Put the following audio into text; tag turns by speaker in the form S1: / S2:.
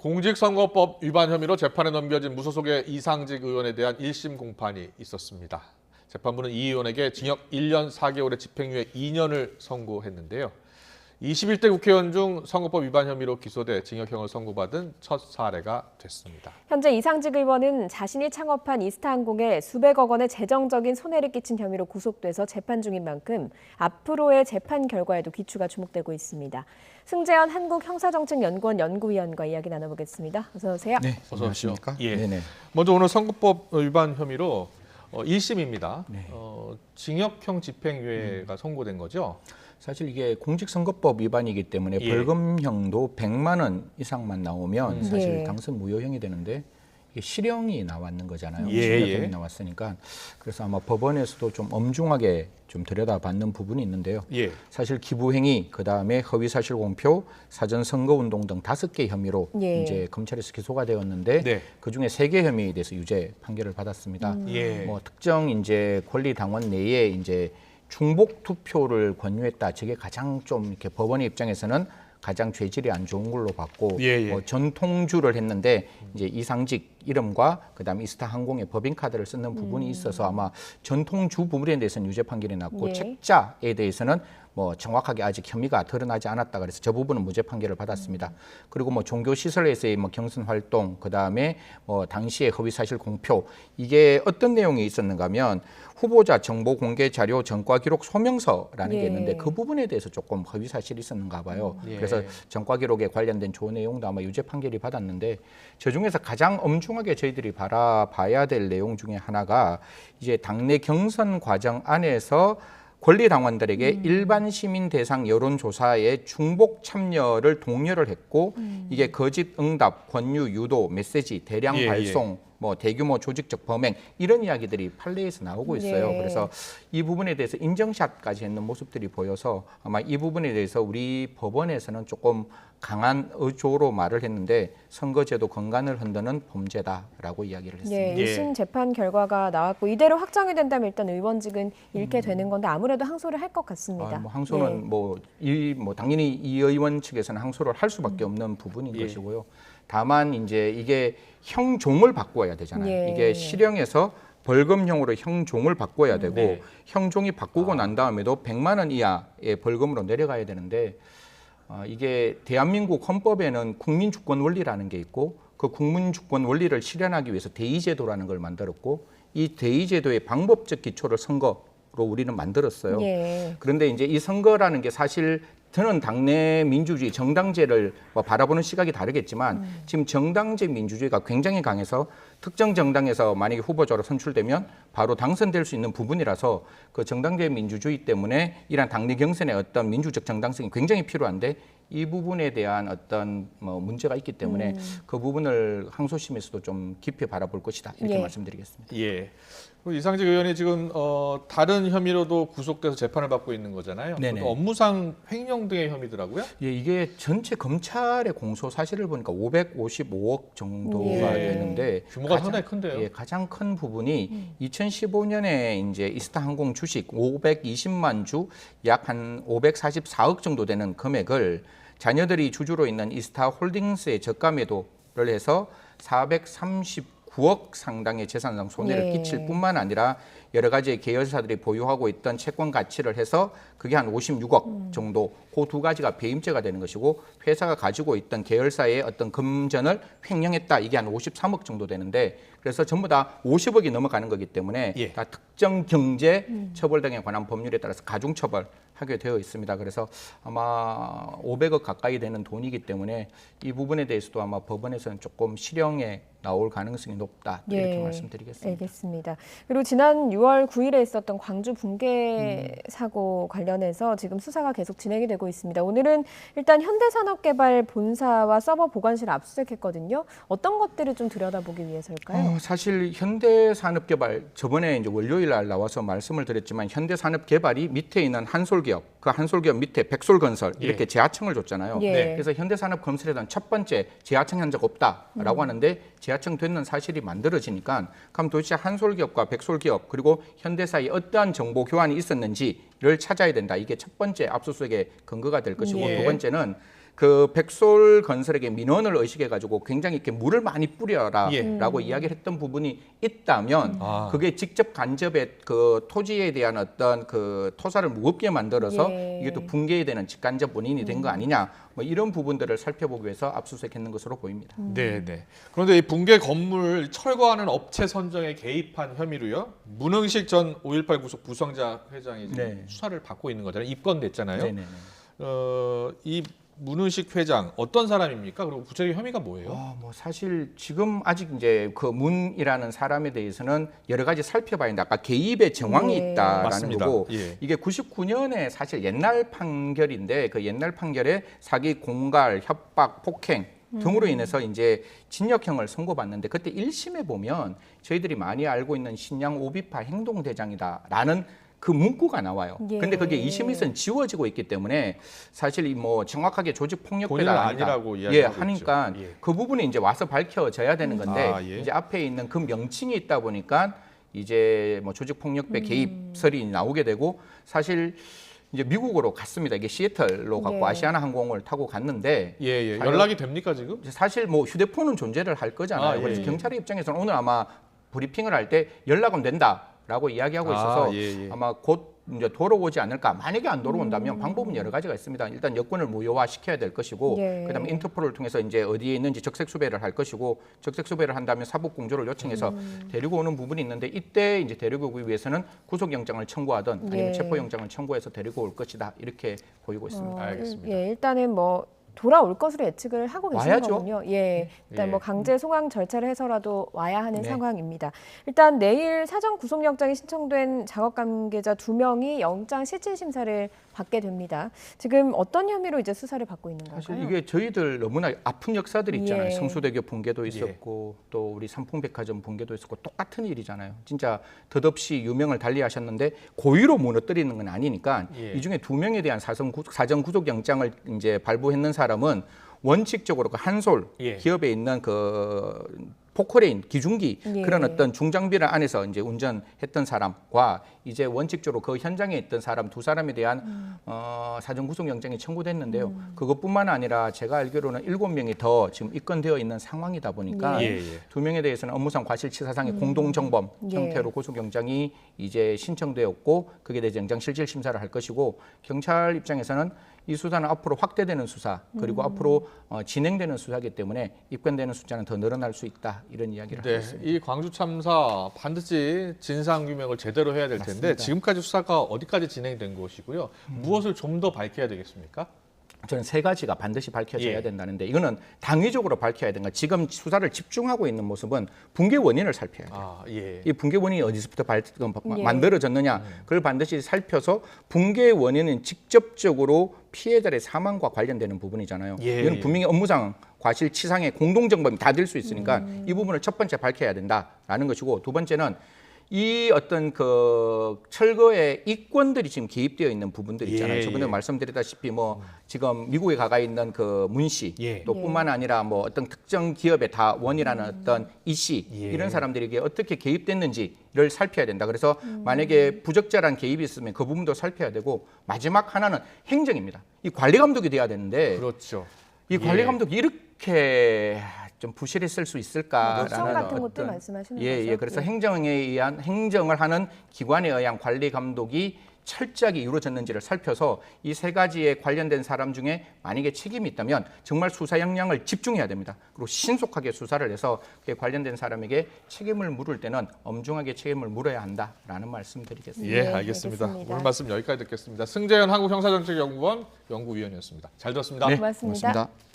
S1: 공직선거법 위반 혐의로 재판에 넘겨진 무소속의 이상직 의원에 대한 1심 공판이 있었습니다. 재판부는 이 의원에게 징역 1년 4개월의 집행유예 2년을 선고했는데요. 21대 국회의원 중 선거법 위반 혐의로 기소돼 징역형을 선고받은 첫 사례가 됐습니다.
S2: 현재 이상직 의원은 자신이 창업한 이스타항공에 수백억 원의 재정적인 손해를 끼친 혐의로 구속돼서 재판 중인 만큼 앞으로의 재판 결과에도 귀추가 주목되고 있습니다. 승재현 한국형사정책연구원 연구위원과 이야기 나눠보겠습니다. 어서 오세요.
S3: 네,
S1: 어서 오십시오.
S3: 예. 네네.
S1: 먼저 오늘 선거법 위반 혐의로 1심입니다.
S3: 네.
S1: 징역형 집행유예가 선고된 거죠?
S3: 사실 이게 공직선거법 위반이기 때문에
S1: 예.
S3: 벌금형도 100만 원 이상만 나오면 사실
S2: 예.
S3: 당선 무효형이 되는데 이게 실형이 나왔는 거잖아요.
S1: 예,
S3: 실형이
S1: 예.
S3: 나왔으니까 그래서 아마 법원에서도 좀 엄중하게 좀 들여다받는 부분이 있는데요.
S1: 예.
S3: 사실 기부행위, 그다음에 허위사실 공표, 사전 선거운동 등 5개 혐의로
S2: 예.
S3: 이제 검찰에서 기소가 되었는데
S1: 네.
S3: 그중에 3개 혐의에 대해서 유죄 판결을 받았습니다.
S1: 예.
S3: 뭐 특정 이제 권리 당원 내에 이제 중복 투표를 권유했다. 저게 가장 좀 이렇게 법원의 입장에서는 가장 죄질이 안 좋은 걸로 봤고
S1: 예, 예.
S3: 뭐 전통주를 했는데 이제 이상직 이름과 그다음에 이스타항공의 법인카드를 쓰는 부분이 있어서 아마 전통주 부분에 대해서는 유죄 판결이 났고
S2: 예.
S3: 책자에 대해서는 뭐 정확하게 아직 혐의가 드러나지 않았다 그래서 저 부분은 무죄 판결을 받았습니다. 그리고 뭐 종교 시설에서의 뭐 경선 활동 그다음에 뭐 당시의 허위 사실 공표 이게 어떤 내용이 있었는가면 후보자 정보 공개 자료 전과 기록 소명서라는
S2: 예.
S3: 게 있는데 그 부분에 대해서 조금 허위 사실이 있었는가 봐요.
S1: 예.
S3: 그래서 전과 기록에 관련된 조 내용도 아마 유죄 판결이 받았는데 저 중에서 가장 엄중하게 저희들이 바라봐야 될 내용 중에 하나가 이제 당내 경선 과정 안에서 권리 당원들에게 일반 시민 대상 여론조사에 중복 참여를 독려를 했고 이게 거짓 응답, 권유 유도, 메시지 대량
S1: 예,
S3: 발송, 뭐 대규모 조직적 범행 이런 이야기들이 판례에서 나오고 있어요.
S2: 예.
S3: 그래서 이 부분에 대해서 인정샷까지 했는 모습들이 보여서 아마 이 부분에 대해서 우리 법원에서는 조금 강한 의조로 말을 했는데 선거제도 건강을 흔드는 범죄다라고 이야기를 했습니다.
S2: 예, 1심 재판 결과가 나왔고 이대로 확정이 된다면 일단 의원직은 잃게 되는 건데 아무래도 항소를 할 것 같습니다.
S3: 뭐 항소는 뭐 당연히 이 의원 측에서는 항소를 할 수밖에 없는 부분인
S1: 예.
S3: 것이고요. 다만 이제 이게 형종을 바꾸어야 되잖아요.
S2: 예.
S3: 이게 실형에서 벌금형으로 형종을 바꿔야 되고
S1: 네.
S3: 형종이 바꾸고 난 다음에도 100만 원 이하의 벌금으로 내려가야 되는데 이게 대한민국 헌법에는 국민주권 원리라는 게 있고 그 국민주권 원리를 실현하기 위해서 대의제도라는 걸 만들었고 이 대의제도의 방법적 기초를 선거로 우리는 만들었어요.
S2: 예.
S3: 그런데 이제 이 선거라는 게 사실 저는 당내 민주주의, 정당제를 바라보는 시각이 다르겠지만 지금 정당제 민주주의가 굉장히 강해서 특정 정당에서 만약에 후보자로 선출되면 바로 당선될 수 있는 부분이라서 그 정당제 민주주의 때문에 이런 당내 경선의 어떤 민주적 정당성이 굉장히 필요한데 이 부분에 대한 어떤 뭐 문제가 있기 때문에 그 부분을 항소심에서도 좀 깊이 바라볼 것이다 이렇게
S2: 예.
S3: 말씀드리겠습니다.
S1: 예. 이상직 의원이 지금 다른 혐의로도 구속돼서 재판을 받고 있는 거잖아요.
S3: 네네.
S1: 또 업무상 횡령 등의 혐의더라고요.
S3: 예, 이게 전체 검찰의 공소 사실을 보니까 555억 정도가
S2: 예.
S3: 되는데
S1: 규모가 상당히 큰데요.
S3: 예, 가장 큰 부분이 2015년에 이제 이스타항공 주식 520만 주 약 한 544억 정도 되는 금액을 자녀들이 주주로 있는 이스타홀딩스에 저가 매도를 해서 439억 상당의 재산상 손해를
S2: 예.
S3: 끼칠 뿐만 아니라 여러 가지 계열사들이 보유하고 있던 채권 가치를 해서 그게 한 56억 정도 그 두 가지가 배임죄가 되는 것이고 회사가 가지고 있던 계열사의 어떤 금전을 횡령했다 이게 한 53억 정도 되는데 그래서 전부 다 50억이 넘어가는 거기 때문에
S1: 예.
S3: 다 특정 경제 처벌 등에 관한 법률에 따라서 가중 처벌하게 되어 있습니다. 그래서 아마 500억 가까이 되는 돈이기 때문에 이 부분에 대해서도 아마 법원에서는 조금 실형에 나올 가능성이 높다 이렇게 말씀드리겠습니다.
S2: 알겠습니다. 그리고 지난 6월 9일에 있었던 광주 붕괴 사고 관련해서 지금 수사가 계속 진행이 되고 있습니다. 오늘은 일단 현대산업개발본사와 서버 보관실을 압수수색했거든요. 어떤 것들을 좀 들여다보기 위해서일까요?
S3: 사실 현대산업개발 저번에 이제 월요일 날 나와서 말씀을 드렸지만 현대산업개발이 밑에 있는 한솔기업, 그 한솔기업 밑에 백솔건설 이렇게 재하청을 줬잖아요.
S2: 예.
S3: 그래서 현대산업건설에 대한 첫 번째 재하청 한 적 없다라고 하는데 재하청 됐는 사실이 만들어지니까 그럼 도대체 한솔기업과 백솔기업 그리고 현대 사이 어떠한 정보 교환이 있었는지를 찾아야 된다. 이게 첫 번째 압수수색의 근거가 될 것이고
S1: 예.
S3: 두 번째는 그 백솔건설에게 민원을 의식해가지고 굉장히 이렇게 물을 많이 뿌려라라고
S1: 예.
S3: 이야기를 했던 부분이 있다면
S1: 아.
S3: 그게 직접 간접에 그 토지에 대한 어떤 그 토사를 무겁게 만들어서
S2: 예.
S3: 이게 또 붕괴에 되는 직간접 원인이 된 거 아니냐 뭐 이런 부분들을 살펴보기 위해서 압수수색했는 것으로 보입니다.
S1: 네, 네. 그런데 이 붕괴 건물 철거하는 업체 선정에 개입한 혐의로요. 문흥식 전 5.18 구속 부성자 회장이 지금
S3: 네.
S1: 수사를 받고 있는 거잖아요. 입건됐잖아요.
S3: 네네네.
S1: 이 문흥식 회장 어떤 사람입니까? 그리고 구체적인 혐의가 뭐예요?
S3: 뭐 사실 지금 아직 이제 그 문이라는 사람에 대해서는 여러 가지 살펴봐야 된다. 아까 개입의 정황이
S2: 네.
S3: 있다라는
S1: 맞습니다.
S3: 거고
S1: 예.
S3: 이게 99년에 사실 옛날 판결인데 그 옛날 판결에 사기, 공갈, 협박, 폭행 등으로 인해서 이제 징역형을 선고받는데 그때 1심에 보면 저희들이 많이 알고 있는 신양 오비파 행동대장이다라는 그 문구가 나와요.
S2: 예.
S3: 근데 그게 2심에서는 지워지고 있기 때문에 사실 이 뭐 정확하게 조직
S1: 본인은
S3: 폭력배가 아니다.
S1: 아니라고 이야기하고
S3: 하니까
S1: 있죠. 예.
S3: 그 부분이 이제 와서 밝혀져야 되는 건데
S1: 아, 예.
S3: 이제 앞에 있는 그 명칭이 있다 보니까 이제 뭐 조직 폭력배 개입설이 나오게 되고 사실 이제 미국으로 갔습니다. 이게 시애틀로 갔고
S2: 예.
S3: 아시아나 항공을 타고 갔는데
S1: 예, 예. 연락이 됩니까 지금?
S3: 사실 뭐 휴대폰은 존재를 할 거잖아요.
S1: 아, 예,
S3: 그래서
S1: 예.
S3: 경찰의 입장에서는 오늘 아마 브리핑을 할 때 연락은 된다라고 이야기하고 있어서
S1: 아, 예, 예.
S3: 아마 곧 이제 돌아오지 않을까. 만약에 안 돌아온다면 방법은 여러 가지가 있습니다. 일단 여권을 무효화 시켜야 될 것이고,
S2: 예.
S3: 그다음에 인터폴을 통해서 이제 어디에 있는지 적색 수배를 할 것이고, 적색 수배를 한다면 사법 공조를 요청해서 데리고 오는 부분이 있는데 이때 이제 데리고 오기 위해서는 구속영장을 청구하든 아니면
S2: 예.
S3: 체포영장을 청구해서 데리고 올 것이다 이렇게 보이고 있습니다.
S1: 알겠습니다.
S2: 예, 일단은 뭐 돌아올 것으로 예측을 하고 계신
S3: 와야죠.
S2: 거군요. 예, 일단
S1: 예.
S2: 뭐 강제 송환 절차를 해서라도 와야 하는
S3: 네.
S2: 상황입니다. 일단 내일 사전 구속영장이 신청된 작업 관계자 2명이 영장 실질 심사를 받게 됩니다. 지금 어떤 혐의로 이제 수사를 받고 있는 건가요?
S3: 사실 이게 저희들 너무나 아픈 역사들이 있잖아요.
S2: 예.
S3: 성수대교 붕괴도 있었고 또 우리 삼풍백화점 붕괴도 있었고 똑같은 일이잖아요. 진짜 덧없이 유명을 달리하셨는데 고의로 무너뜨리는 건 아니니까
S1: 예.
S3: 이 중에 2명에 대한 사전 구속영장을 이제 발부했는 사람은 원칙적으로 그 한솔
S1: 예.
S3: 기업에 있는 그 포크레인 기중기
S2: 예.
S3: 그런 어떤 중장비를 안에서 이제 운전했던 사람과 이제 원칙적으로 그 현장에 있던 사람 2사람에 대한 사전 구속영장이 청구됐는데요. 그것뿐만 아니라 제가 알기로는 7명이 더 지금 입건되어 있는 상황이다 보니까
S1: 예, 예.
S3: 2명에 대해서는 업무상 과실치사상의 공동정범
S2: 예.
S3: 형태로 구속영장이 이제 신청되었고 그게 대해서 영장 실질 심사를 할 것이고 경찰 입장에서는 이 수사는 앞으로 확대되는 수사 그리고 앞으로 진행되는 수사이기 때문에 입건되는 숫자는 더 늘어날 수 있다 이런 이야기를 하고
S1: 네,
S3: 있습니다.
S1: 이 광주 참사 반드시 진상 규명을 제대로 해야 될 텐데
S3: 맞습니다.
S1: 지금까지 수사가 어디까지 진행된 것이고요. 무엇을 좀 더 밝혀야 되겠습니까?
S3: 저는 3가지가 반드시 밝혀져야
S1: 예.
S3: 된다는데 이거는 당위적으로 밝혀야 되는 거. 지금 수사를 집중하고 있는 모습은 붕괴 원인을 살펴야 돼요.
S1: 아, 예.
S3: 이 붕괴 원인이 어디서부터
S2: 예.
S3: 만들어졌느냐 그걸 반드시 살펴서 붕괴 원인은 직접적으로 피해자의 사망과 관련되는 부분이잖아요.
S1: 예,
S3: 이건
S1: 예.
S3: 분명히 업무상 과실치상의 공동정범이 다 될 수 있으니까 이 부분을 첫 번째 밝혀야 된다라는 것이고 두 번째는 이 어떤 그 철거에 이권들이 지금 개입되어 있는 부분들 있잖아요.
S1: 예,
S3: 저번에
S1: 예.
S3: 말씀드렸다시피 뭐 지금 미국에 가가 있는 그 문씨
S1: 예.
S3: 또 뿐만 아니라 뭐 어떤 특정 기업의 다원이라는 어떤 이씨
S1: 예.
S3: 이런 사람들에게 어떻게 개입됐는지를 살펴야 된다. 그래서 만약에 부적절한 개입이 있으면 그 부분도 살펴야 되고 마지막 하나는 행정입니다. 이 관리 감독이 돼야 되는데
S1: 그렇죠.
S3: 이 관리
S1: 예.
S3: 감독이 이렇게 좀 부실했을 수 있을까라는
S2: 요청 같은 것들
S3: 어떤
S2: 말씀하시는
S3: 예,
S2: 거죠?
S3: 예. 그래서
S2: 예.
S3: 행정에 의한 행정을 하는 기관에 의한 관리 감독이 철저하게 이루어졌는지를 살펴서 이 3가지에 관련된 사람 중에 만약에 책임이 있다면 정말 수사 역량을 집중해야 됩니다. 그리고 신속하게 수사를 해서 그에 관련된 사람에게 책임을 물을 때는 엄중하게 책임을 물어야 한다라는 말씀드리겠습니다.
S1: 예,
S2: 네,
S1: 알겠습니다.
S2: 알겠습니다.
S1: 오늘 말씀 여기까지 듣겠습니다. 승재현 한국형사정책연구원 연구위원이었습니다. 잘 들었습니다.
S3: 네,
S2: 고맙습니다.
S3: 고맙습니다.